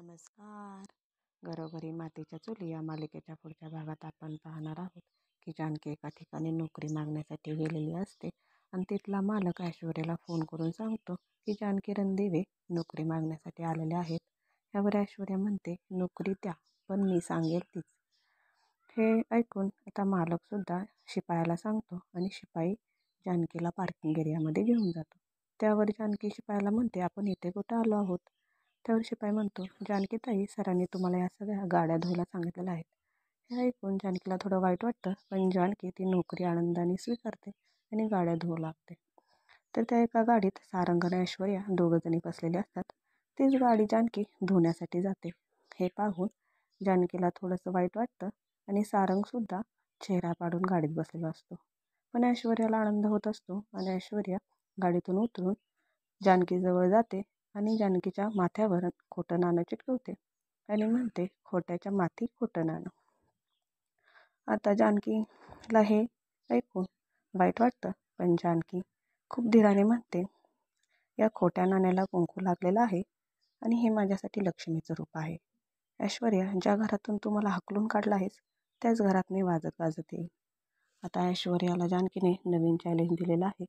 नमस्कार. घरोघरी मातीच्या चुली या मालिकेच्या पुढच्या भागात आपण पाहणार आहोत की जानकी एका ठिकाणी नोकरी मागण्यासाठी गेलेली असते आणि तिथला मालक ऐश्वर्याला फोन करून सांगतो की जानकी रणदिवे नोकरी मागण्यासाठी आलेले आहेत. यावर ऐश्वर्या म्हणते, नोकरी द्या, पण मी सांगेल तीच. हे ऐकून आता मालक सुद्धा शिपायाला सांगतो आणि शिपाई जानकीला पार्किंग एरियामध्ये घेऊन जातो. त्यावर जानकी शिपायाला म्हणते, आपण इथे कुठं आलो आहोत? त्यावर शिपाई म्हणतो, जानकीताई, सरांनी तुम्हाला या सगळ्या गाड्या धुवायला सांगितलेलं आहे. हे ऐकून जानकीला थोडं वाईट वाटतं, पण जानकी ती नोकरी आनंदाने स्वीकारते आणि गाड्या धुवू लागते. तर त्या एका गाडीत सारंग आणि ऐश्वर्या दोघंजणी बसलेले असतात. तीच गाडी जानकी धुण्यासाठी जाते. हे पाहून जानकीला थोडंसं वाईट वाटतं आणि सारंगसुद्धा चेहरा पाडून गाडीत बसलेला असतो. पण ऐश्वर्याला आनंद होत असतो आणि ऐश्वर्या गाडीतून उतरून जानकीजवळ जाते आणि जानकीच्या माथ्यावर खोटं नाणं चिटकवते आणि म्हणते, खोट्याच्या माथी खोटं नाणं. आता जानकीला हे ऐकून वाईट वाटतं, पण जानकी खूप धीराने म्हणते, या खोट्या नाण्याला कुंकू लागलेलं आहे आणि हे माझ्यासाठी लक्ष्मीचं रूप आहे. ऐश्वर्या, ज्या घरातून तू मला हाकलून काढला आहेस त्याच घरात मी वाजत गाजत येईल. आता ऐश्वर्याला जानकीने नवीन चॅलेंज दिलेलं आहे